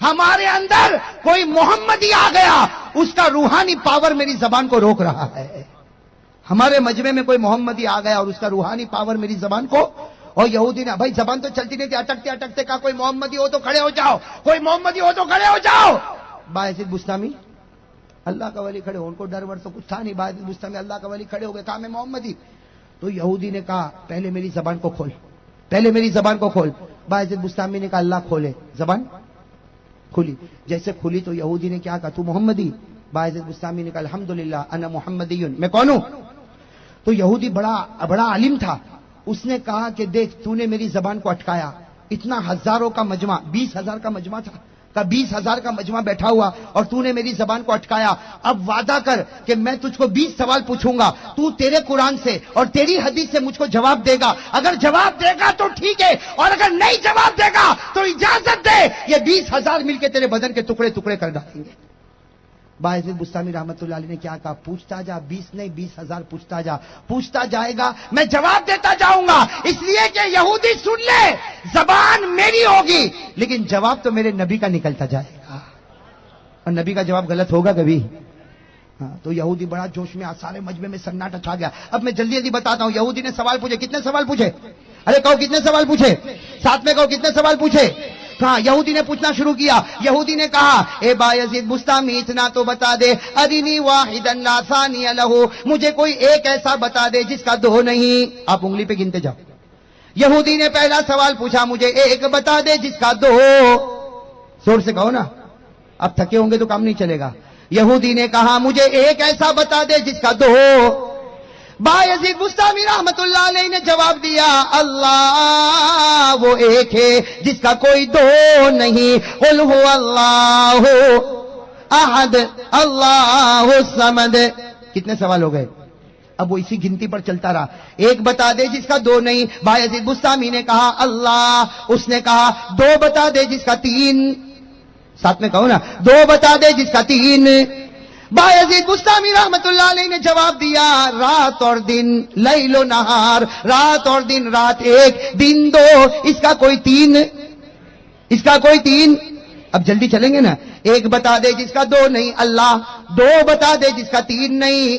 ہمارے اندر کوئی محمدی آ گیا، اس کا روحانی پاور میری زبان کو روک رہا ہے. ہمارے مجمع میں کوئی محمدی آ گیا اور اس کا روحانی پاور میری زبان کو. اور یہودی نے، بھائی زبان تو چلتی نہیں تھی، اٹکتے اٹکتے کہا کوئی محمدی ہو تو کھڑے ہو جاؤ، کوئی محمدی ہو تو کھڑے ہو جاؤ. باعزید بستامی اللہ کا ولی کھڑے ہو، ان کو ڈر ور تو کچھ تھا نہیں. باعزید بستامی اللہ کا ولی کھڑے ہو گئے، کہا میں محمدی. تو یہودی نے کہا پہلے میری زبان کو کھول، پہلے میری زبان کو کھول. باعزید بستامی نے کہا اللہ کھولے. زبان کھلی. جیسے کھلی تو یہودی نے کیا کہا تو محمدی. باعزید بستامی نے کہا الحمدللہ انا محمدی، میں کون ہوں. تو یہودی بڑا عالم تھا، اس نے کہا کہ دیکھ تو نے میری زبان کو اٹکایا، اتنا ہزاروں کا مجمع، 20,000 کا مجمع تھا، کہ 20,000 کا مجمع بیٹھا ہوا اور تو نے میری زبان کو اٹکایا. اب وعدہ کر کہ میں تجھ کو 20 سوال پوچھوں گا، تو تیرے قرآن سے اور تیری حدیث سے مجھ کو جواب دے گا. اگر جواب دے گا تو ٹھیک ہے، اور اگر نہیں جواب دے گا تو اجازت دے، یہ 20,000 مل کے تیرے بدن کے ٹکڑے ٹکڑے کر ڈالیں گے. باعزید بستامی رحمت اللہ علیہ نے کیا کہا، پوچھتا جا، 20 نہیں 20,000 پوچھتا جا، پوچھتا جائے گا میں جواب دیتا جاؤں گا. اس لیے کہ یہودی سن لے، زبان میری ہوگی لیکن جواب تو میرے نبی کا نکلتا جائے گا، اور نبی کا جواب غلط ہوگا کبھی. تو یہودی بڑا جوش میں، سارے مجمع میں سناٹا چھا گیا. اب میں جلدی جلدی بتاتا ہوں. یہودی نے سوال پوچھے. کتنے سوال پوچھے؟ ارے کہو کتنے سوال پوچھے؟ ساتھ میں کہو کتنے سوال پوچھے؟ کہاں یہودی نے پوچھنا شروع کیا. یہودی نے کہا اے بایزید بستامی اتنا تو بتا دے، ارینی واحدا لا ثانی لہ، مجھے کوئی ایک ایسا بتا دے جس کا دو نہیں. آپ انگلی پہ گنتے جاؤ. یہودی نے پہلا سوال پوچھا مجھے ایک بتا دے جس کا دو. زور سے کہو نا، اب تھکے ہوں گے تو کام نہیں چلے گا. یہودی نے کہا مجھے ایک ایسا بتا دے جس کا دو. بایزید بستامی رحمت اللہ علیہ نے جواب دیا اللہ وہ ایک ہے جس کا کوئی دو نہیں. قل هو اللہ احد اللہ الصمد. کتنے سوال ہو گئے؟ اب وہ اسی گنتی پر چلتا رہا. ایک بتا دے جس کا دو نہیں. بایزید بستامی نے کہا اللہ. اس نے کہا دو بتا دے جس کا تین. ساتھ میں کہو نا، دو بتا دے جس کا تین. بایزید بستامی رحمت اللہ علیہ نے جواب دیا رات اور دن، لیل و نہار، رات اور دن، رات ایک دن دو، اس کا کوئی تین، اس کا کوئی تین. اب جلدی چلیں گے نا. ایک بتا دے جس کا دو نہیں اللہ، دو بتا دے جس کا تین نہیں،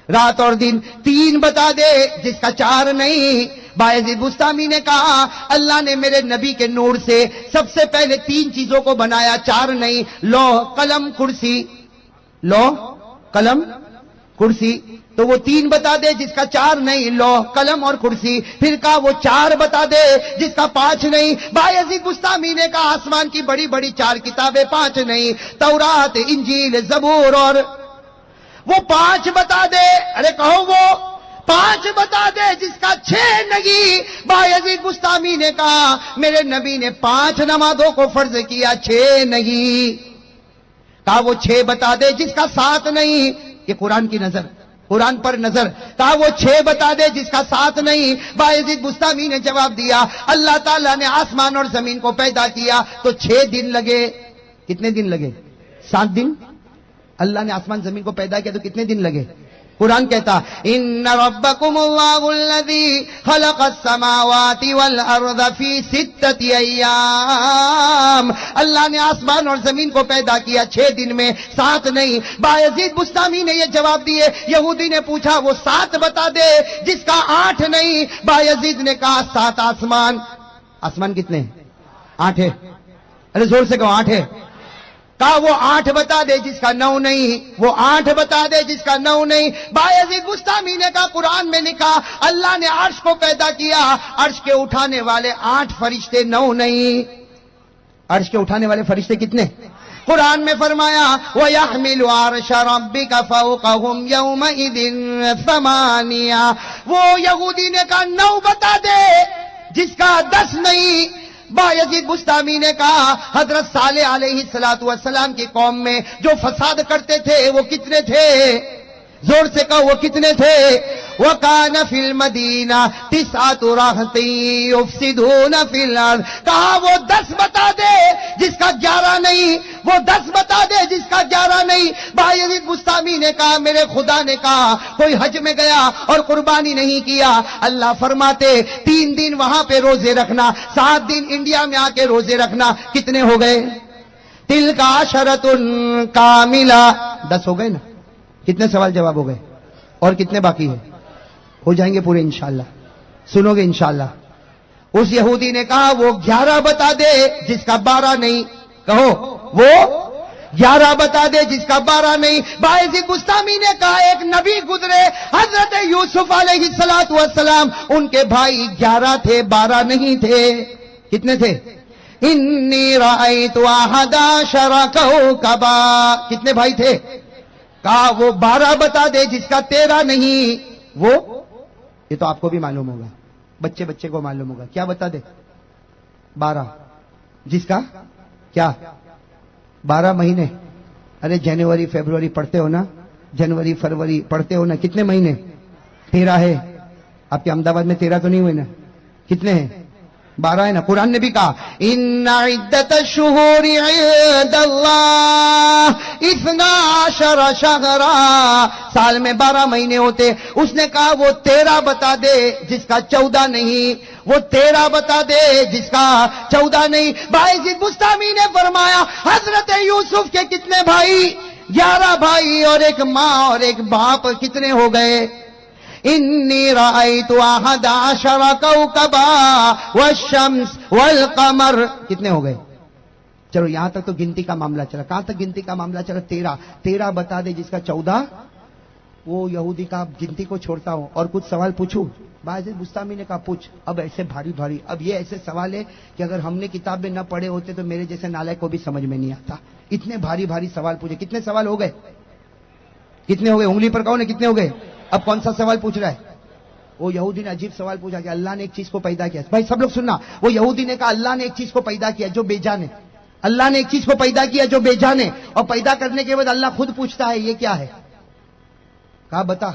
رات اور دن. تین بتا دے جس کا چار نہیں. بایزید بستامی نے کہا اللہ نے میرے نبی کے نور سے سب سے پہلے تین چیزوں کو بنایا، چار نہیں. لوح قلم کرسی، لوح قلم کرسی. تو وہ تین بتا دے جس کا چار نہیں، لوح قلم اور کرسی. پھر کہا وہ چار بتا دے جس کا پانچ نہیں. بایزید بستامی نے کہا آسمان کی بڑی بڑی چار کتابیں، پانچ نہیں، تورات، انجیل، زبور. اور وہ پانچ بتا دے. ارے کہو وہ پانچ بتا دے جس کا چھ نہیں. بایزید بستامی نے کہا میرے نبی نے 5 نمازوں کو فرض کیا، 6 نہیں. کہا وہ 6 بتا دے جس کا 7 نہیں. یہ قرآن کی نظر، قرآن پر نظر. کہا وہ 6 بتا دے جس کا 7 نہیں. بایزید بستامی نے جواب دیا اللہ تعالیٰ نے آسمان اور زمین کو پیدا کیا تو 6 دن لگے. کتنے دن لگے؟ 7 دن. اللہ نے آسمان زمین کو پیدا کیا تو کتنے دن لگے؟ قرآن کہتا ان ربکم اللہ الذی خلق السماوات والارض فی 6 ایام. اللہ نے آسمان اور زمین کو پیدا کیا 6 دن میں، 7 نہیں. بایزید بستامی نے یہ جواب دیے. یہودی نے پوچھا وہ 7 بتا دے جس کا 8 نہیں. بایزید نے کہا 7 آسمان. آسمان کتنے؟ 8 ہے. ارے زور سے کہو 8 ہے. کہا وہ 8 بتا دے جس کا 9 نہیں. وہ 8 بتا دے جس کا 9 نہیں. بایزید بستامی نے کہا قرآن میں لکھا اللہ نے عرش کو پیدا کیا، عرش کے اٹھانے والے 8 فرشتے، 9 نہیں. عرش کے اٹھانے والے فرشتے کتنے؟ قرآن میں فرمایا وَيَحْمِلُ عَرْشَ رَبِّكَ فَوْقَهُمْ يَوْمَئِذٍ 8. وہ یہودی نے کہا 9 بتا دے جس کا 10 نہیں. بایزید بستامی نے کہا حضرت صالح علیہ السلام کی قوم میں جو فساد کرتے تھے وہ کتنے تھے؟ زور سے کہو وہ کتنے تھے؟ وَكَانَ فِي الْمَدِينَةِ 9 رَهْطٍ يُفْسِدُونَ فِي الْأَرْضِ. کہا وہ 10 بتا دے جس کا 11 نہیں. وہ 10 بتا دے جس کا 11 نہیں. بایزید بستامی نے کہا میرے خدا نے کہا کوئی حج میں گیا اور قربانی نہیں کیا، اللہ فرماتے 3 دن وہاں پہ روزے رکھنا، 7 دن انڈیا میں آ کے روزے رکھنا. کتنے ہو گئے؟ تلک عشرۃ کاملہ. 10 ہو گئے نا؟ کتنے سوال جواب ہو گئے اور کتنے باقی ہیں؟ ہو جائیں گے پورے انشاءاللہ. سنو گے انشاءاللہ. اس یہودی نے کہا وہ 11 بتا دے جس کا 12 نہیں. کہو وہ 11 بتا دے جس کا 12 نہیں. باعث بستامی نے کہا ایک نبی گزرے حضرت یوسف علیہ السلام، ان کے بھائی 11 تھے 12 نہیں تھے. کتنے تھے؟ انی رأیت 11 کوکبا. کتنے بھائی تھے؟ کہا وہ 12 بتا دے جس کا 13 نہیں. وہ یہ تو آپ کو بھی معلوم ہوگا، بچے کو معلوم ہوگا. کیا بتا دے؟ 12 جس کا کیا 12 مہینے. ارے جنوری فیبروری پڑھتے ہو نا، جنوری فروری پڑھتے ہو نا. کتنے مہینے؟ 13 ہے. آپ کے احمدآباد میں 13 تو نہیں ہوئے نا؟ کتنے ہیں؟ 12 ہے نا. قرآن نے بھی کہا ان عدت الشہور عند اللہ 12 شہرا. سال میں 12 مہینے ہوتے. اس نے کہا وہ 13 بتا دے جس کا 14 نہیں. وہ 13 بتا دے جس کا 14 نہیں. باعث بستامی نے فرمایا حضرت یوسف کے کتنے بھائی؟ 11 بھائی اور ایک ماں اور ایک باپ. کتنے ہو گئے؟ انی رأیت 11 کوکبا والشمس والقمر. کتنے ہو گئے؟ چلو یہاں تک تو گنتی کا معاملہ چلا. کہاں تک گنتی کا معاملہ چلا؟ 13 بتا دے جس کا 14. وہ یہودی کا گنتی کو چھوڑتا ہوں اور کچھ سوال پوچھوں. باعث بستامی نے کہا پوچھ. اب ایسے بھاری اب یہ ایسے سوال ہے کہ اگر ہم نے کتاب میں نہ پڑھے ہوتے تو میرے جیسے نالائق کو بھی سمجھ میں نہیں آتا. اتنے بھاری سوال پوچھے. کتنے سوال ہو گئے؟ کتنے ہو گئے؟ انگلی پر کہو نا کتنے ہو گئے. اب کون سا سوال پوچھ رہا ہے؟ وہ یہودی نے عجیب سوال پوچھا کہ اللہ نے ایک چیز کو پیدا کیا. بھائی سب لوگ سننا. وہ یہودی نے کہا اللہ نے ایک چیز کو پیدا کیا جو بے جان ہے. اللہ نے ایک چیز کو پیدا کیا جو بے جان ہے اور پیدا کرنے کے بعد اللہ خود پوچھتا ہے یہ کیا ہے. کہا بتا.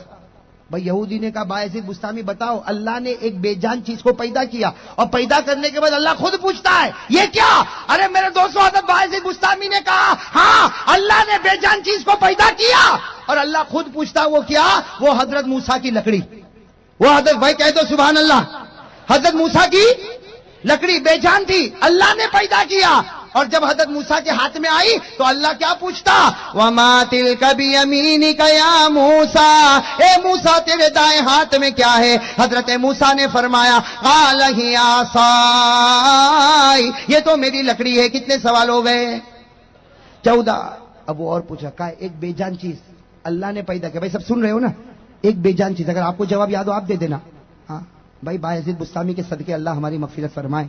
بھائی یہودی نے کہا باعث بستامی بتاؤ اللہ نے ایک بے جان چیز کو پیدا کیا اور پیدا کرنے کے بعد اللہ خود پوچھتا ہے یہ کیا. ارے میرے دوستوں حضرت باعث بستامی نے کہا ہاں اللہ نے بے جان چیز کو پیدا کیا اور اللہ خود پوچھتا وہ کیا. وہ حضرت موسیٰ کی لکڑی. وہ حضرت بھائی کہہ دو سبحان اللہ. حضرت موسیٰ کی لکڑی بے جان تھی اللہ نے پیدا کیا اور جب حضرت موسیٰ کے ہاتھ میں آئی تو اللہ کیا پوچھتا وَمَا تِلْكَ بِيَمِينِكَ يَا مُوسَىٰ. اے موسیٰ تیرے دائیں ہاتھ میں کیا ہے؟ حضرت موسیٰ نے فرمایا قَالَ هِيَ عَصَايَ. یہ تو میری لکڑی ہے. کتنے سوال ہو گئے؟ 14. اب وہ اور پوچھا کہا ایک بے جان چیز اللہ نے پیدا کیا. بھائی سب سن رہے ہو نا؟ ایک بے جان چیز. اگر آپ کو جواب یاد ہو آپ دے دینا. ہاں بھائی باعث بستامی کے صدقے اللہ ہماری مغفرت فرمائے.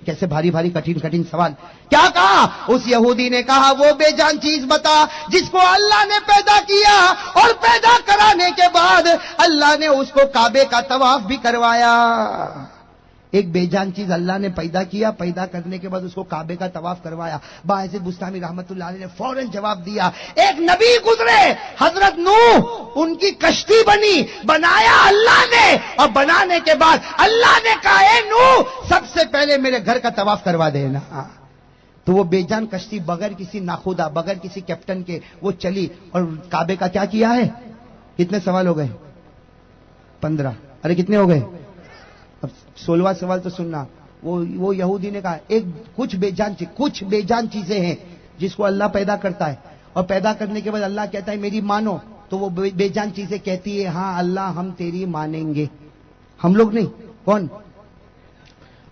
کیسے بھاری کٹھن سوال. کیا کہا اس یہودی نے؟ کہا وہ بے جان چیز بتا جس کو اللہ نے پیدا کیا اور پیدا کرانے کے بعد اللہ نے اس کو کعبے کا طواف بھی کروایا. ایک بے جان چیز اللہ نے پیدا کیا، پیدا کرنے کے بعد اس کو کعبے کا طواف کروایا. باعث بستامی رحمت اللہ علیہ نے فوراً جواب دیا ایک نبی گزرے حضرت نوح، ان کی کشتی بنی، بنایا اللہ نے اور بنانے کے بعد اللہ نے کہا اے نوح سب سے پہلے میرے گھر کا طواف کروا دینا. تو وہ بے جان کشتی بغیر کسی ناخدا، بغیر کسی کیپٹن کے وہ چلی اور کعبے کا کیا کیا ہے. کتنے سوال ہو گئے؟ 15. ارے کتنے ہو گئے؟ اب 16واں سوال تو سننا. وہ یہودی نے کہا ایک کچھ بے جان چیزیں ہیں جس کو اللہ پیدا کرتا ہے اور پیدا کرنے کے بعد اللہ کہتا ہے میری مانو. تو وہ بے جان چیزیں کہتی ہے ہاں اللہ ہم تیری مانیں گے. ہم لوگ نہیں. کون؟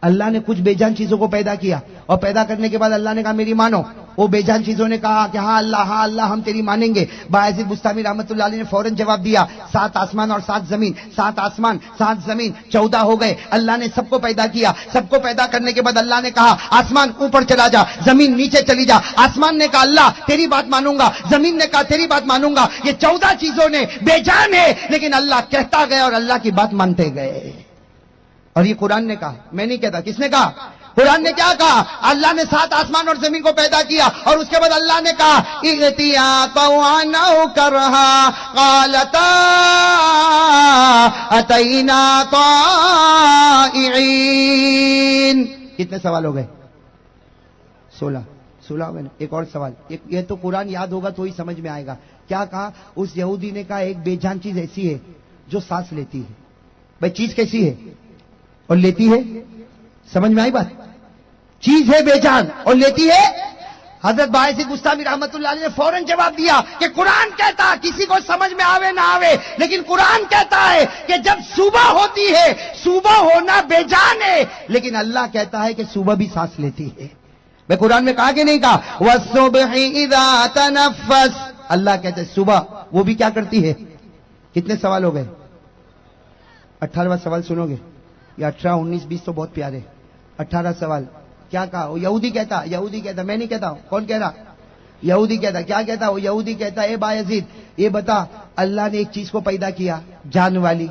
اللہ نے کچھ بے جان چیزوں کو پیدا کیا اور پیدا کرنے کے بعد اللہ نے کہا میری مانو. وہ بے جان چیزوں نے کہا کہ ہاں اللہ ہم تیری مانیں گے. باعث بستامی رحمت اللہ علیہ نے فوراً جواب دیا 7 آسمان اور 7 زمین. 7 آسمان 7 زمین 14 ہو گئے. اللہ نے سب کو پیدا کیا. سب کو پیدا کرنے کے بعد اللہ نے کہا آسمان اوپر چلا جا، زمین نیچے چلی جا. آسمان نے کہا اللہ تیری بات مانوں گا، زمین نے کہا تیری بات مانوں گا. یہ 14 چیزوں نے بے جان ہے لیکن اللہ کہتا گیا اور اللہ کی بات مانتے گئے. اور یہ قرآن نے کہا، میں نہیں کہتا. کس نے کہا؟ قرآن نے کیا کہا؟ اللہ نے 7 آسمان اور زمین کو پیدا کیا اور اس کے بعد اللہ نے کہا اِغْتِيَا طَوْعًا أَوْ كَرْهًا قَالَتَا أَتَيْنَا طَائِعِينَ. کتنے سوال ہو گئے؟ 16 ہو گئے نا. ایک اور سوال. یہ تو قرآن یاد ہوگا تو ہی سمجھ میں آئے گا. کیا کہا اس یہودی نے؟ کہا ایک بے جان چیز ایسی ہے جو سانس لیتی ہے. بھائی چیز کیسی ہے اور لیتی ہے؟ سمجھ میں آئی بات؟ چیز ہے بے جان اور لیتی ہے. حضرت باعث بستامی رحمت اللہ علیہ نے فوراً جواب دیا کہ قرآن کہتا کسی کو سمجھ میں آوے نہ آوے، لیکن قرآن کہتا ہے کہ جب صبح ہوتی ہے صبح ہونا بے جان ہے، لیکن اللہ کہتا ہے کہ صبح بھی سانس لیتی ہے۔ میں قرآن میں کہا کہ نہیں کہا وَالصُّبْحِ إِذَا تَنَفَّسَ، اللہ کہتے ہیں صبح وہ بھی کیا کرتی ہے۔ کتنے سوال ہو گئے؟ 18واں سوال سنو گے؟ یہ 18 19 20 تو بہت پیارے۔ 18 سوال کیا کہا؟ وہ یہودی کہتا میں نہیں کہتا ہوں، کون کہہ رہا؟ یہودی کہتا۔ کیا کہتا؟ وہ یہودی کہتا اے بایزید یہ بتا، اللہ نے ایک چیز کو پیدا کیا جان والی،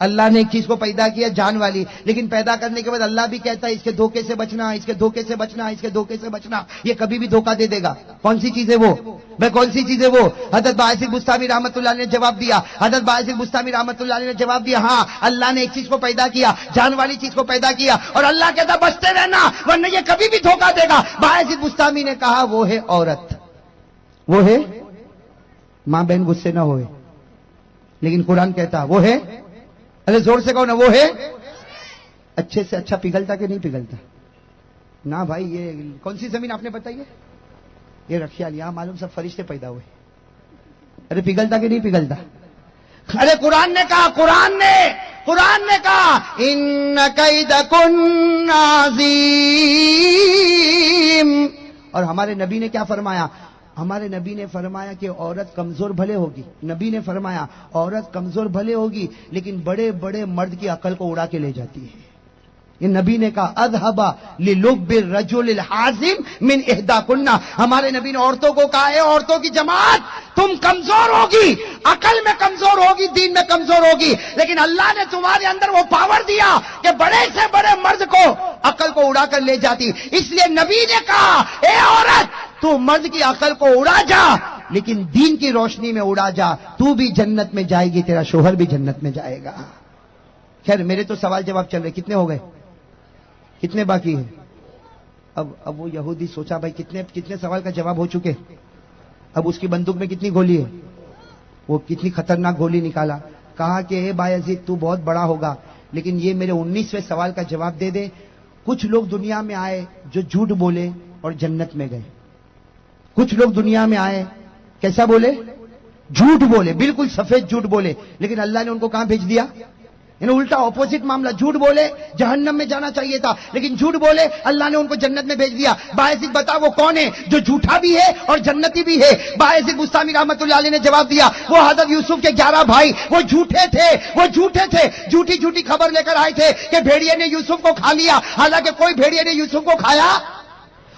اللہ نے ایک چیز کو پیدا کیا جان والی، لیکن پیدا کرنے کے بعد اللہ بھی کہتا ہے اس کے دھوکے سے بچنا، اس کے دھوکے سے بچنا، اس کے دھوکے سے بچنا، یہ کبھی بھی دھوکہ دے دے گا۔ کون سی چیز ہے وہ؟ میں کون سی چیز ہے وہ؟ حضرت باعث بستامی رحمت اللہ علیہ نے جواب دیا، حضرت باعث بستامی رحمت اللہ علیہ نے جواب دیا ہاں اللہ نے ایک چیز کو پیدا کیا، جان والی چیز کو پیدا کیا، اور اللہ کہتا بچتے رہنا ورنہ یہ کبھی بھی دھوکہ دے گا۔ باعث بستامی نے کہا وہ ہے عورت، وہ ہے ماں بہن غصے نہ ہوئے، لیکن قرآن کہتا وہ ہے، ارے زور سے کہو نا، وہ ہے اچھے سے اچھا پگھلتا کہ نہیں پگھلتا؟ نہ بھائی یہ کون سی زمین آپ نے بتائی ہے؟ یہ رکھیا لیا، معلوم سب فرشتے پیدا ہوئے۔ ارے پگھلتا کہ نہیں پگھلتا؟ ارے قرآن نے کہا، قرآن نے کہا ان کیدکن عظیم، اور ہمارے نبی نے کیا فرمایا؟ ہمارے نبی نے فرمایا کہ عورت کمزور بھلے ہوگی، نبی نے فرمایا عورت کمزور بھلے ہوگی لیکن بڑے بڑے مرد کی عقل کو اڑا کے لے جاتی ہے۔ یہ نبی نے کہا اذهب للب الرجل الحازم من احداکن، ہمارے نبی نے عورتوں کو کہا ہے عورتوں کی جماعت تم کمزور ہوگی، عقل میں کمزور ہوگی، دین میں کمزور ہوگی، لیکن اللہ نے تمہارے اندر وہ پاور دیا کہ بڑے سے بڑے مرد کو عقل کو اڑا کر لے جاتی۔ اس لیے نبی نے کہا اے عورت تو مرد کی عقل کو اڑا جا لیکن دین کی روشنی میں اڑا جا، تو بھی جنت میں جائے گی، تیرا شوہر بھی جنت میں جائے گا۔ خیر میرے تو سوال جواب چل رہے، کتنے ہو گئے؟ کتنے باقی ہیں؟ اب وہ یہودی سوچا بھائی کتنے سوال کا جواب ہو چکے، اب اس کی بندوق میں کتنی گولی ہے؟ وہ کتنی خطرناک گولی نکالا، کہا کہ اے بایزید تو بہت بڑا ہوگا لیکن یہ میرے 19ویں سوال کا جواب دے دے۔ کچھ لوگ دنیا میں آئے جو جھوٹ بولے اور جنت میں گئے، کچھ لوگ دنیا میں آئے کیسا بولے؟ جھوٹ بولے، بالکل سفید جھوٹ بولے، لیکن اللہ نے ان کو کہاں بھیج دیا؟ یعنی الٹا اپوزٹ معاملہ، جھوٹ بولے جہنم میں جانا چاہیے تھا لیکن جھوٹ بولے اللہ نے ان کو جنت میں بھیج دیا۔ باعث بتا وہ کون ہے جو جھوٹا بھی ہے اور جنتی بھی ہے؟ باعث بستامی رحمت اللہ علیہ نے جواب دیا وہ حضرت یوسف کے 11 بھائی وہ جھوٹے تھے، جھوٹی خبر لے کر آئے تھے کہ بھیڑیے نے یوسف کو کھا لیا، حالانکہ کوئی بھیڑیے نے یوسف کو کھایا،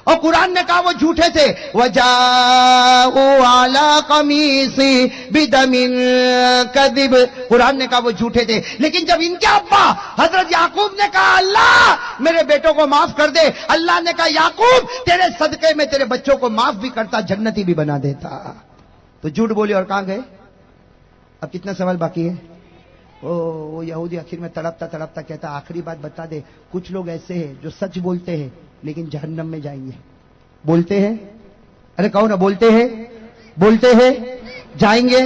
اور قرآن نے کہا وہ جھوٹے تھے۔ وَجَاءُوا عَلَىٰ قَمِيصِهِ بِدَمٍ كَذِبٍ، قرآن نے کہا وہ جھوٹے تھے، لیکن جب ان کے ابا حضرت یعقوب نے کہا اللہ میرے بیٹوں کو معاف کر دے، اللہ نے کہا یعقوب تیرے صدقے میں تیرے بچوں کو معاف بھی کرتا، جنتی بھی بنا دیتا۔ تو جھوٹ بولے اور کہاں گئے؟ اب کتنا سوال باقی ہے؟ وہ یہودی آخر میں تڑپتا کہتا آخری بات بتا دے، کچھ لوگ ایسے ہیں جو سچ بولتے ہیں لیکن جہنم میں جائیں گے۔ بولتے ہیں، ارے کہو نا، بولتے ہیں جائیں گے،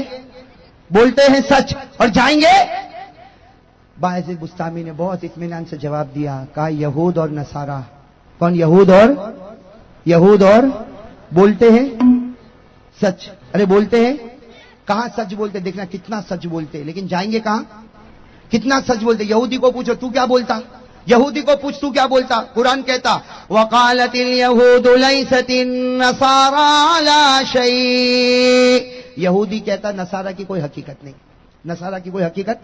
بولتے ہیں سچ اور جائیں گے۔ باعث بستامی نے بہت اطمینان سے جواب دیا، کہا یہود اور نصارہ۔ کون؟ یہود اور بولتے ہیں سچ، ارے بولتے ہیں کہاں سچ بولتے؟ دیکھنا کتنا سچ بولتے لیکن جائیں گے کہاں؟ کتنا سچ بولتے؟ یہودی کو پوچھو تو کیا بولتا، یہودی کو پوچھ تو کیا بولتا؟ قرآن کہتا وقالت اليهود ليست النصارى على شيء، یہودی کہتا نصارہ کی کوئی حقیقت نہیں، نصارہ کی کوئی حقیقت،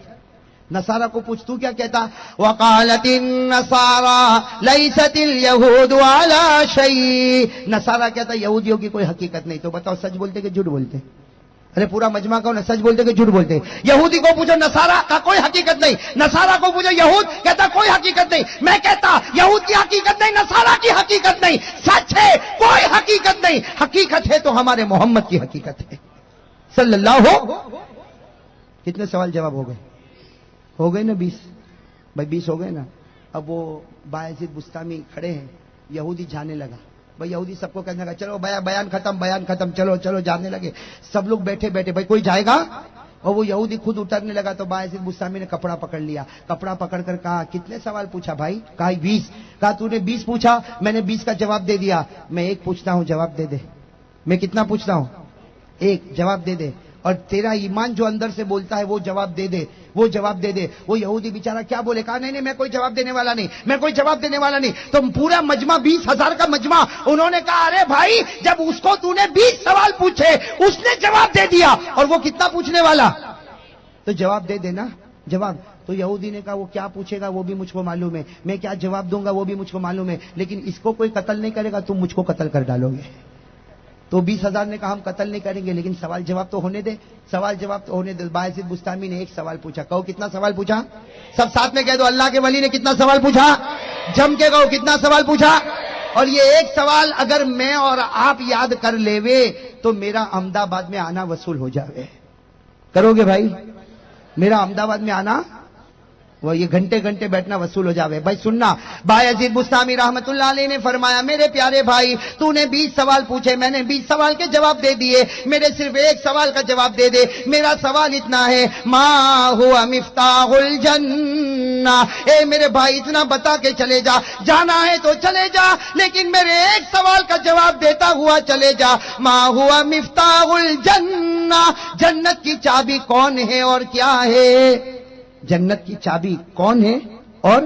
نصارہ کو پوچھ تو کیا کہتا؟ وقالت النصارى ليست اليهود على شيء، نصارہ کہتا یہودیوں کی کوئی حقیقت نہیں۔ تو بتاؤ سچ بولتے کہ جھوٹ بولتے؟ ارے پورا مجمع کہو نا، سچ بولتے کہ جھوٹ بولتے؟ یہودی کو پوچھو نصارہ کا کوئی حقیقت نہیں، نصارہ کو پوچھو یہود کہتا کوئی حقیقت نہیں۔ میں کہتا یہود کی حقیقت نہیں، نصارہ کی حقیقت نہیں، سچ ہے کوئی حقیقت نہیں، حقیقت ہے تو ہمارے محمد کی حقیقت ہے صلی اللہ ہو۔ کتنے سوال جواب ہو گئے نا؟ 20 بھائی 20 ہو گئے نا۔ اب وہ باعث بستامی کھڑے ہیں، یہودی جانے لگا، بھائی یہودی سب کو کہنے لگا چلو بیان ختم، چلو جانے لگے۔ سب لوگ بیٹھے بھائی کوئی جائے گا؟ اور وہ یہودی خود اترنے لگا تو باعزید بستامی نے کپڑا پکڑ لیا, کپڑا پکڑ کر کہا کتنے سوال پوچھا بھائی؟ کہا 20. کہا تو نے 20 پوچھا, میں نے 20 کا جواب دے دیا, میں 1 پوچھتا ہوں جواب دے دے. میں کتنا پوچھتا ہوں؟ 1 جواب دے دے. اور تیرا ایمان جو اندر سے بولتا ہے وہ جواب دے دے, وہ جواب دے دے. وہ یہودی بیچارہ کیا بولے؟ کہا نہیں نہیں میں کوئی جواب دینے والا نہیں, میں کوئی جواب دینے والا نہیں. تو پورا مجمع 20,000 کا مجمع, انہوں نے کہا ارے بھائی جب اس کو تو نے 20 سوال پوچھے اس نے جواب دے دیا اور وہ کتنا پوچھنے والا, تو جواب دے دینا جواب. تو یہودی نے کہا وہ کیا پوچھے گا وہ بھی مجھ کو معلوم ہے, میں کیا جواب دوں گا وہ بھی مجھ کو معلوم ہے, لیکن اس کو کوئی قتل نہیں کرے گا تم مجھ کو قتل کر ڈالو گے. تو 20,000 نے کہا ہم قتل نہیں کریں گے لیکن سوال جواب تو ہونے دے, سوال جواب تو ہونے دے. باعزید بستامی نے 1 سوال پوچھا. کہو کتنا سوال پوچھا؟ سب ساتھ میں کہہ دو اللہ کے ولی نے کتنا سوال پوچھا؟ جم کے کہو کتنا سوال پوچھا. اور یہ 1 سوال اگر میں اور آپ یاد کر لیوے تو میرا احمد آباد میں آنا وصول ہو جاوے. کرو گے بھائی؟ میرا احمد آباد میں آنا وہ یہ گھنٹے گھنٹے بیٹھنا وصول ہو جاوے. بھائی سننا, باعزید بستامی رحمت اللہ علیہ نے فرمایا میرے پیارے بھائی تو نے 20 سوال پوچھے, میں نے 20 سوال کے جواب دے دیے, میرے صرف 1 سوال کا جواب دے دے. میرا سوال اتنا ہے ما ہوا مفتاح الجنہ, اے میرے بھائی اتنا بتا کے چلے جا, جانا ہے تو چلے جا لیکن میرے 1 سوال کا جواب دیتا ہوا چلے جا. ما ہوا مفتاح الجنہ, جنت کی چابی کون ہے اور کیا ہے؟ جنت کی چابی کون ہے اور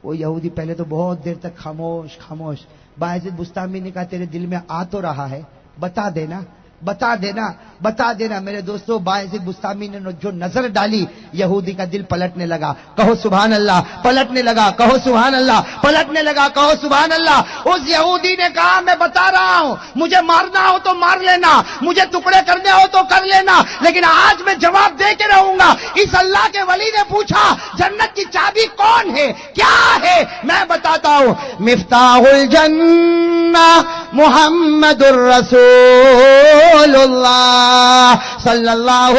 وہ یہودی پہلے تو بہت دیر تک خاموش خاموش. باعزید بستامی نے کہا تیرے دل میں آ تو رہا ہے, بتا دینا بتا دینا بتا دینا. میرے دوستو باعزید بستامی نے جو نظر ڈالی یہودی کا دل پلٹنے لگا. کہو سبحان اللہ. پلٹنے لگا, کہو سبحان اللہ. پلٹنے لگا, کہو سبحان اللہ. اس یہودی نے کہا میں بتا رہا ہوں مجھے مارنا ہو تو مار لینا, مجھے ٹکڑے کرنے ہو تو کر لینا, لیکن آج میں جواب دے کے رہوں گا. اس اللہ کے ولی نے پوچھا جنت کی چابی کون ہے کیا ہے؟ میں بتاتا ہوں مفتاح الجنہ محمد الرسول اللہ صلی اللہ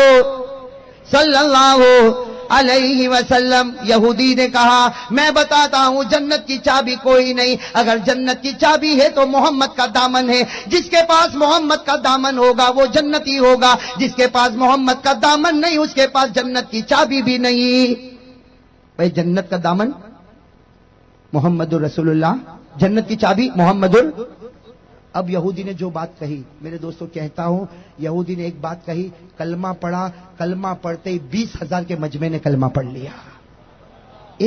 علیہ وسلم. یہودی نے کہا میں بتاتا ہوں جنت کی چابی کوئی نہیں, اگر جنت کی چابی ہے تو محمد کا دامن ہے. جس کے پاس محمد کا دامن ہوگا وہ جنتی ہوگا, جس کے پاس محمد کا دامن نہیں اس کے پاس جنت کی چابی بھی نہیں. بھائی جنت کا دامن محمد رسول اللہ, جنت کی چابی محمد. اب یہودی نے جو بات کہی, میرے دوستو کہتا ہوں یہودی نے ایک بات کہی, کلمہ پڑھا, کلمہ پڑھتے ہی 20,000 کے مجمع نے کلمہ پڑھ لیا.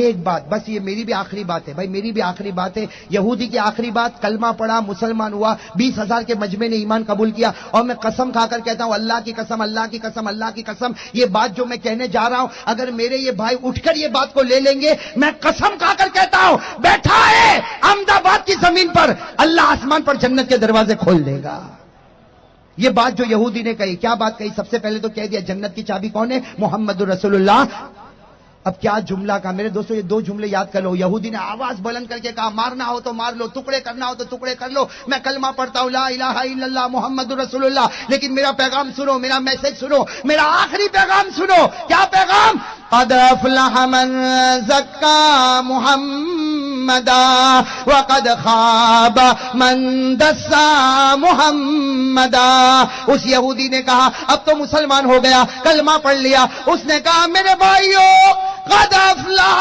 ایک بات بس, یہ میری بھی آخری بات ہے بھائی, میری بھی آخری بات ہے. یہودی کی آخری بات, کلمہ پڑھا, مسلمان ہوا, 20,000 کے مجمع نے ایمان قبول کیا. اور میں قسم کھا کر کہتا ہوں اللہ کی قسم اللہ کی قسم اللہ کی قسم, یہ بات جو میں کہنے جا رہا ہوں اگر میرے یہ بھائی اٹھ کر یہ بات کو لے لیں گے, میں قسم کھا کر کہتا ہوں بیٹھا ہے احمد آباد کی زمین پر اللہ آسمان پر جنت کے دروازے کھول دے گا. یہ بات جو یہودی نے کہی, کیا بات کہی؟ سب سے پہلے تو کہہ دیا جنت کی چابی کون ہے؟ محمد رسول اللہ. اب کیا جملہ کا میرے دوستو, یہ 2 جملے یاد کر لو. یہودی نے آواز بلند کر کے کہا مارنا ہو تو مار لو, ٹکڑے کرنا ہو تو ٹکڑے کر لو, میں کلمہ پڑھتا ہوں لا الہ الا اللہ محمد رسول اللہ, لیکن میرا پیغام سنو, میرا میسج سنو, میرا آخری پیغام سنو. کیا پیغام؟ قد افلح من زکا محمدا وقد خاب من دسا محمدا. اس یہودی نے کہا اب تو مسلمان ہو گیا, کلمہ پڑھ لیا. اس نے کہا میرے بھائیو قد افلح,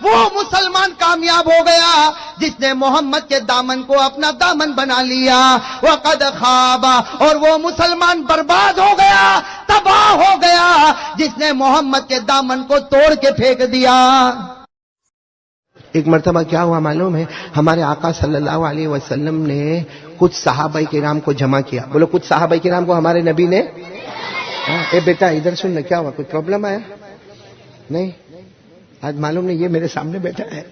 وہ مسلمان کامیاب ہو گیا جس نے محمد کے دامن کو اپنا دامن بنا لیا. وقد خاب, اور وہ مسلمان برباد ہو گیا, تباہ ہو گیا جس نے محمد کے دامن کو توڑ کے پھینک دیا. ایک مرتبہ کیا ہوا معلوم ہے؟ ہمارے آقا صلی اللہ علیہ وسلم نے کچھ صحابہ کرام کو جمع کیا. بولو کچھ صحابہ کرام کو ہمارے نبی نے. اے بیٹا ادھر سن, کیا ہوا, کوئی پرابلم آیا؟ نہیں, آج معلوم نہیں, یہ میرے سامنے بیٹھا ہے.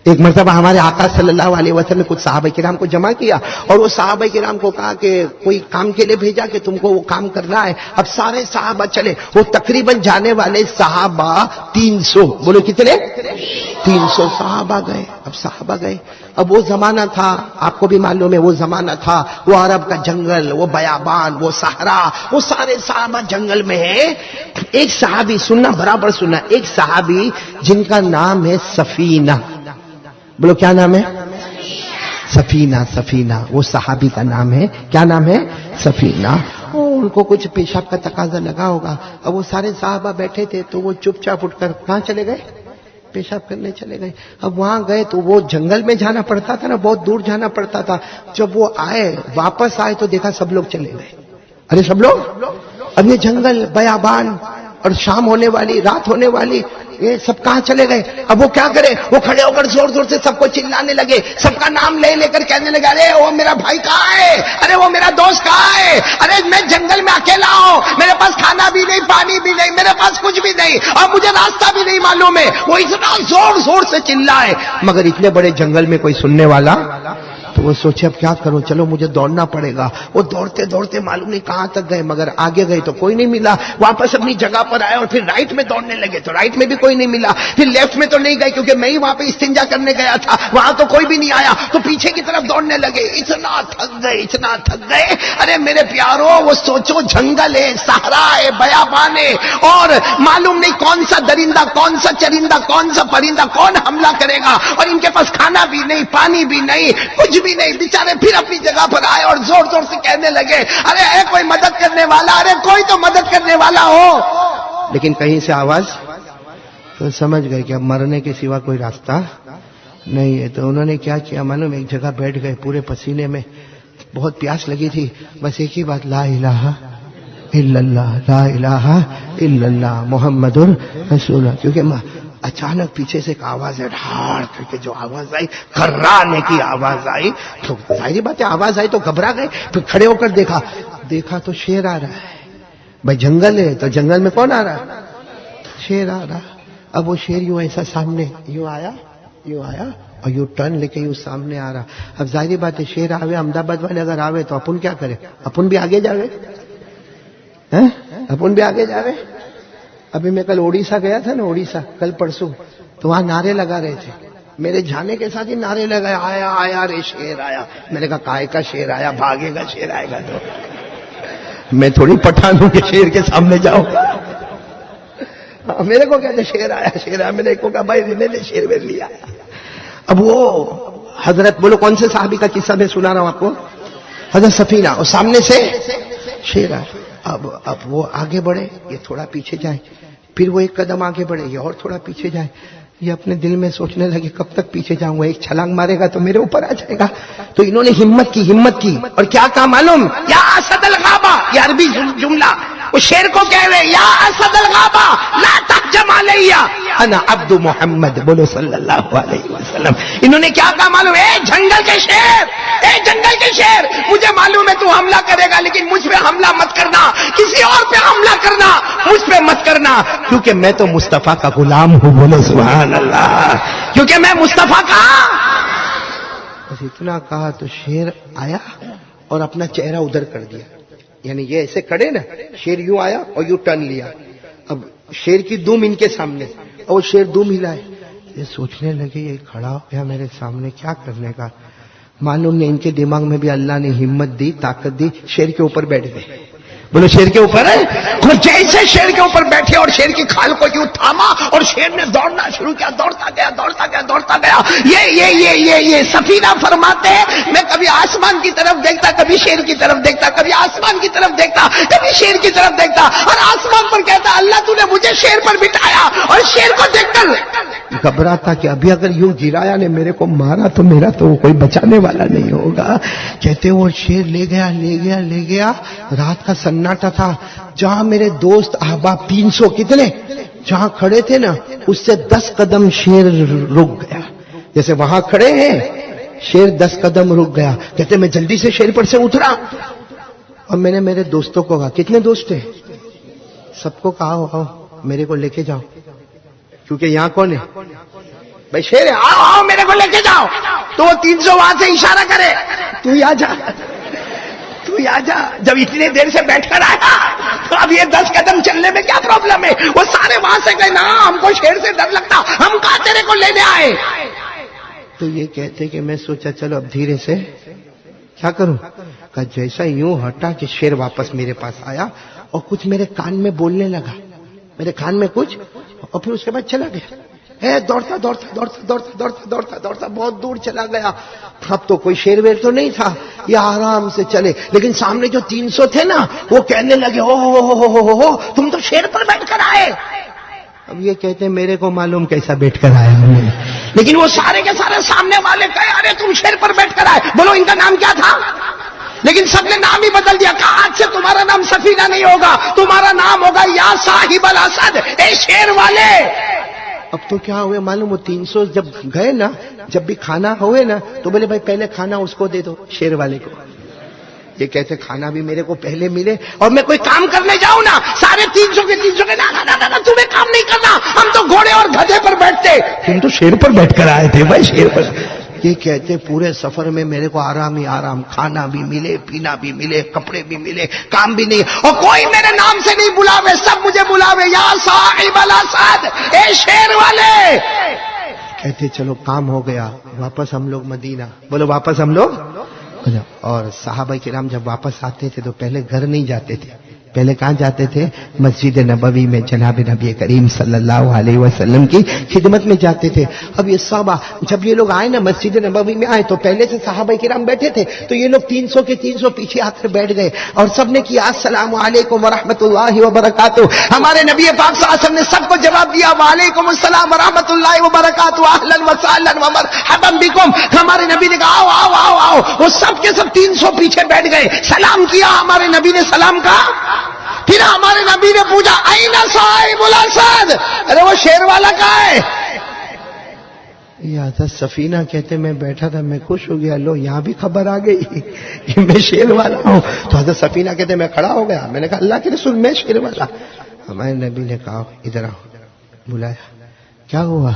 ایک مرتبہ ہمارے آقا صلی اللہ علیہ وسلم نے کچھ صحابہ کرام کو جمع کیا اور وہ صحابہ کرام کو کہا کہ کوئی کام کے لیے بھیجا کہ تم کو وہ کام کرنا ہے. اب سارے صحابہ چلے, وہ تقریباً جانے والے صحابہ 300. بولو کتنے؟ 300 صحابہ گئے. اب صحابہ گئے, اب وہ زمانہ تھا, آپ کو بھی معلوم ہے وہ زمانہ تھا, وہ عرب کا جنگل, وہ بیابان, وہ صحرا, وہ سارے صحابہ جنگل میں ہیں. ایک صحابی, سننا برابر سننا, ایک صحابی جن کا نام ہے سفینہ. بولو کیا نام ہے؟ سفینہ. سفینہ, وہ صحابی کا نام ہے. کیا نام ہے؟ سفینہ. ان کو کچھ پیشاب کا تقاضا لگا ہوگا. اب وہ سارے صحابہ بیٹھے تھے تو وہ چپ چاپ اٹھ کر کہاں چلے گئے؟ پیشاب کرنے چلے گئے. اب وہاں گئے تو وہ جنگل میں جانا پڑتا تھا نا, بہت دور جانا پڑتا تھا. جب وہ آئے واپس آئے تو دیکھا سب لوگ چلے گئے. ارے سب لوگ, اب یہ جنگل بیابان اور شام ہونے والی, رات ہونے والی, یہ سب کہاں چلے گئے؟ اب وہ کیا کرے؟ وہ کھڑے ہو کر زور زور سے سب کو چلانے لگے, سب کا نام لے لے کر کہنے لگے ارے وہ میرا بھائی کہاں ہے, ارے وہ میرا دوست کہاں ہے, ارے میں جنگل میں اکیلا ہوں, میرے پاس کھانا بھی نہیں, پانی بھی نہیں, میرے پاس کچھ بھی نہیں, اور مجھے راستہ بھی نہیں معلوم ہے. وہ اتنا زور زور سے چلائے, مگر اتنے بڑے جنگل میں کوئی سننے والا. تو وہ سوچے اب کیا کروں, چلو مجھے دوڑنا پڑے گا. وہ دوڑتے دوڑتے معلوم نہیں کہاں تک گئے, مگر آگے گئے تو کوئی نہیں ملا. واپس اپنی جگہ پر آئے اور پھر رائٹ میں دوڑنے لگے تو رائٹ میں بھی کوئی نہیں ملا. پھر لیفٹ میں تو نہیں گئے کیونکہ میں ہی وہاں پہ استنجا کرنے گیا تھا, وہاں تو کوئی بھی نہیں آیا. تو پیچھے کی طرف دوڑنے لگے, اتنا تھک گئے, اتنا تھک گئے. ارے میرے پیاروں, وہ سوچو جنگل ہے, صحرا ہے, بیابان ہے, اور معلوم نہیں کون سا درندہ, کون سا چرندہ, کون سا پرندہ کون حملہ کرے گا, اور ان کے پاس کھانا بھی نہیں, پانی بھی نہیں, کچھ بھی نہیں. بیچارے پھر اپنی جگہ پر آئے اور زور زور سے کہنے لگے ارے اے کوئی مدد کرنے والا, ارے کوئی تو مدد کرنے والا ہو. لیکن کہیں سے آواز, تو سمجھ گئے کہ اب مرنے کے سوا کوئی راستہ نہیں ہے. تو انہوں نے کیا کیا معلوم, ایک جگہ بیٹھ گئے پورے پسینے میں, بہت پیاس لگی تھی, بس ایک ہی بات, لا الہ الا اللہ, لا الہ الا اللہ محمد رسول اللہ. کیونکہ اچانک پیچھے سے ایک آواز ہے, ڈھاڑ کر کے جو آواز آئی, کھررانے کی آواز آئی. تو ظاہری بات ہے آواز آئی تو گھبرا گئے. پھر کھڑے ہو کر دیکھا تو شیر آ رہا ہے. بھائی جنگل ہے تو جنگل میں کون آ رہا؟ شیر آ رہا. اب وہ شیر یوں ایسا سامنے یوں آیا اور یوں ٹرن لے کے یوں سامنے آ رہا. اب ظاہری بات ہے شیر آوے, احمد آباد والے اگر آوے تو اپن کیا کرے, اپن بھی آگے جاوے, اپن بھی آگے جاوے. ابھی میں کل اڑیسہ گیا تھا نا, اڑیسہ کل پرسوں, تو وہاں نعرے لگا رہے تھے. میرے جانے کے ساتھ ہی نعرے لگائے, آیا آیا رے شیر آیا. میں نے کہا کائے کا شیر آیا, بھاگے گا شیر آئے گا تو میں تھوڑی پٹھان ہوں کہ شیر کے سامنے جاؤ. میرے کو کہتے شیر آیا شیر آیا, میں نے کہا بھائی نے شیر میرے لیا. اب وہ حضرت, بولو کون سے صحابی کا قصہ میں سنا رہا ہوں آپ کو, حضرت سفینہ, اور سامنے سے شیر آیا. اب وہ آگے بڑھے, یہ تھوڑا پیچھے جائے, پھر وہ ایک قدم آگے بڑھے, یہ اور تھوڑا پیچھے جائے. یہ اپنے دل میں سوچنے لگے کب تک پیچھے جاؤں گا, ایک چھلانگ مارے گا تو میرے اوپر آ جائے گا. تو انہوں نے ہمت کی اور کیا کہا معلوم, یا اسد الغابہ, یہ عربی جملہ, وہ شیر کو کہہ رہے یا اسد الغابہ لا تهجم علی انا عبد محمد, بولو صلی اللہ علیہ وسلم. انہوں نے کیا کہا معلوم, اے جنگل کے شیر, اے جنگل کے شیر, مجھے معلوم ہے تو حملہ کرے گا, لیکن مجھ پہ حملہ مت کرنا, کسی اور پہ حملہ کرنا, مجھ پہ مت کرنا, کیونکہ میں تو مصطفیٰ کا غلام ہوں. بولو سبحان اللہ, کیونکہ میں مصطفیٰ کا. بس اتنا کہا تو شیر آیا اور اپنا چہرہ ادھر کر دیا, یعنی یہ ایسے کھڑے نا, شیر یوں آیا اور یوں ٹرن لیا. اب شیر کی دم ان کے سامنے, اور شیر دم ہلائے. یہ سوچنے لگے یہ کھڑا ہو گیا میرے سامنے, کیا کرنے کا. معلوم نہیں ان کے دماغ میں بھی اللہ نے ہمت دی, طاقت دی, شیر کے اوپر بیٹھ گئے. بولو شیر کے اوپر ہے. جیسے شیر کے اوپر بیٹھے اور شیر کی کھال کو یوں تھاما اور شیر نے دوڑنا شروع کیا, دوڑتا گیا. یہ سفینہ فرماتے ہیں میں کبھی آسمان کی طرف دیکھتا, کبھی شیر کی طرف دیکھتا, کبھی آسمان کی طرف دیکھتا, کبھی شیر کی طرف دیکھتا, اور آسمان پر کہتا اللہ تو نے مجھے شیر پر بٹھایا, اور شیر کو دیکھ کر گھبراتا کہ ابھی اگر یوں گرایا نے میرے کو مارا تو میرا تو کوئی بچانے والا نہیں ہوگا. کہتے وہ شیر لے گیا. رات کا سناٹا تھا, جہاں میرے دوست احباب 300 کتنے جہاں کھڑے تھے نا, اس سے 10 قدم شیر رک گیا. جیسے وہاں کھڑے ہیں شیر 10 قدم رک گیا. کہتے میں جلدی سے شیر پر سے اترا, اور میں نے میرے دوستوں کو کہا, کتنے دوست ہیں, سب کو کہا آؤ میرے کو لے کے جاؤ, کیونکہ یہاں کون ہے بھائی, شیر ہے, آؤ میرے کو لے کے جاؤ. تو وہ 300 وہاں سے اشارہ کرے, تو ہی آ جا. جب اتنی دیر سے بیٹھ کر آیا تو اب یہ 10 قدم چلنے میں کیا پرابلم ہے. وہ سارے وہاں سے گئے, نا ہم کو شیر سے ڈر لگتا, ہم کہاں تیرے کو لینے آئے. تو یہ کہتے کہ میں سوچا چلو اب دھیرے سے کیا کروں. کہ جیسا یوں ہٹا کہ شیر واپس میرے پاس آیا اور کچھ میرے کان میں بولنے لگا, میرے کان میں کچھ, اور پھر اس کے بعد چلا گیا. دوڑتا دوڑتا دوڑتا دوڑتا دوڑتا دوڑتا دوڑتا بہت دور چلا گیا. اب تو کوئی شیر ویر تو نہیں تھا, یہ آرام سے چلے. لیکن سامنے جو 300 تھے نا, وہ کہنے لگے او تم تو شیر پر بیٹھ کر آئے. اب یہ کہتے ہیں میرے کو معلوم کیسا بیٹھ کر آئے ہم نے, لیکن وہ سارے کے سارے سامنے والے کہے ارے تم شیر پر بیٹھ کر آئے. بولو ان کا نام کیا تھا؟ لیکن سب نے نام ہی بدل دیا. کہا آج سے تمہارا نام سفینہ نہیں ہوگا, تمہارا نام ہوگا یا صاحب الاسد, اے شیر والے. اب تو کیا ہوئے معلوم, وہ 300 جب گئے نا, جب بھی کھانا ہوئے نا تو بولے بھائی پہلے کھانا اس کو دے دو, شیر والے کو. یہ کہتے کھانا بھی میرے کو پہلے ملے اور میں کوئی کام کرنے جاؤں نا, سارے 300 کے نا تمہیں کام نہیں کرنا, ہم تو گھوڑے اور گدھے پر بیٹھتے, تم تو شیر پر بیٹھ کر آئے تھے بھائی, شیر پر. یہ کہتے پورے سفر میں میرے کو آرام ہی آرام, کھانا بھی ملے, پینا بھی ملے, کپڑے بھی ملے, کام بھی نہیں, اور کوئی میرے نام سے نہیں بلاوے, سب مجھے بلاوے یا صاحب الاسد, اے شیر والے. کہتے چلو کام ہو گیا, واپس ہم لوگ مدینہ. بولو واپس ہم لوگ. اور صحابہ کرام جب واپس آتے تھے تو پہلے گھر نہیں جاتے تھے, پہلے کہاں جاتے تھے؟ مسجد نبوی میں جناب نبی کریم صلی اللہ علیہ وسلم کی خدمت میں جاتے تھے. اب یہ صحابہ جب یہ لوگ آئے نا مسجد نبوی میں آئے تو پہلے سے صحابہ کرام بیٹھے تھے, تو یہ لوگ 300 کے 300 پیچھے آ کر بیٹھ گئے اور سب نے کیا السلام علیکم ورحمۃ اللہ وبرکاتہ. ہمارے نبی پاک صلی اللہ علیہ وسلم نے سب کو جواب دیا وعلیکم السلام ورحمۃ اللہ وبرکاتہ, اہلا وسہلا ومرحبا بکم. ہمارے نبی نے کہا آؤ آؤ آؤ آؤ, وہ سب کے سب 300 پیچھے بیٹھ گئے, سلام کیا, ہمارے نبی نے سلام کہا. پھر ہمارے نبی نے پوچھا اینا صاحب الاسد, ارے وہ شیر والا کہاں ہے؟ یہ حضرت سفینہ کہتے میں بیٹھا تھا, میں خوش ہو گیا, لو یہاں بھی خبر آ گئی کہ میں شیر والا ہوں. تو حضرت سفینہ کہتے میں کھڑا ہو گیا, میں نے کہا اللہ کے رسول میں شیر والا. ہمارے نبی نے کہا ادھر آؤ, بلایا, کیا ہوا؟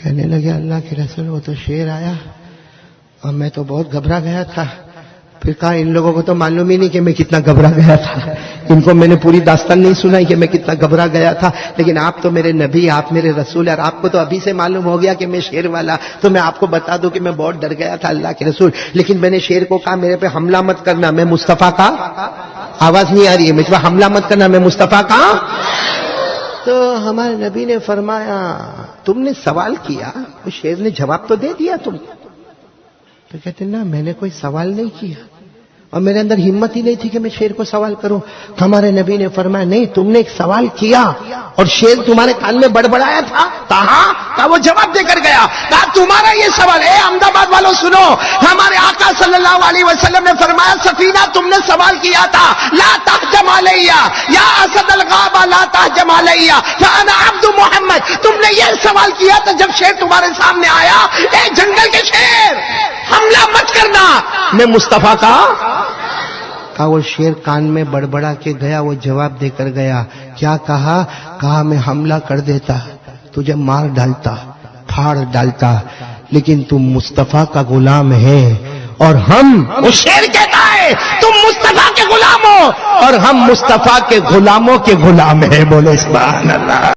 کہنے لگے اللہ کے رسول وہ تو شیر آیا اور میں تو بہت گھبرا گیا تھا. پھر کہا ان لوگوں کو تو معلوم ہی نہیں کہ میں کتنا گھبرا گیا تھا, ان کو میں نے پوری داستان نہیں سنائی کہ میں کتنا گھبرا گیا تھا, لیکن آپ تو میرے نبی, آپ میرے رسول, اور آپ کو تو ابھی سے معلوم ہو گیا کہ میں شیر والا, تو میں آپ کو بتا دوں کہ میں بہت ڈر گیا تھا اللہ کے رسول. لیکن میں نے شیر کو کہا میرے پہ حملہ مت کرنا, میں مصطفیٰ کا, آواز نہیں آ رہی ہے, مجھ پہ حملہ مت کرنا, میں مصطفیٰ کا. تو ہمارے نبی نے فرمایا تم نے سوال کیا, وہ شیر نے جواب تو دے دیا تم کو. تو کہتے نا میں نے کوئی سوال نہیں کیا اور میرے اندر ہمت ہی نہیں تھی کہ میں شیر کو سوال کروں. ہمارے نبی نے فرمایا نہیں, تم نے ایک سوال کیا اور شیر تمہارے کان میں بڑبڑایا تھا. کہا وہ جواب دے کر گیا. کہا تمہارا یہ سوال, اے احمد آباد والوں سنو, ہمارے آقا صلی اللہ علیہ وسلم نے فرمایا سفینہ تم نے سوال کیا تھا لا تہجم علیہ یا اسد الغابہ لا تہجم علیہ فانا عبد محمد. تم نے یہ سوال کیا تھا جب شیر تمہارے سامنے آیا, اے جنگل کے شیر حملہ مت کرنا, میں مصطفیٰ کا. کہا وہ شیر کان میں بڑبڑا کے گیا, وہ جواب دے کر گیا. کیا کہا؟ کہا میں حملہ کر دیتا, تجھے مار ڈالتا, پھاڑ ڈالتا, لیکن تم مصطفیٰ کا غلام ہے اور ہم, وہ شیر کہتا ہے تم مصطفیٰ کے غلام ہو اور ہم مصطفیٰ کے غلاموں کے غلام ہیں. بولے سبحان اللہ.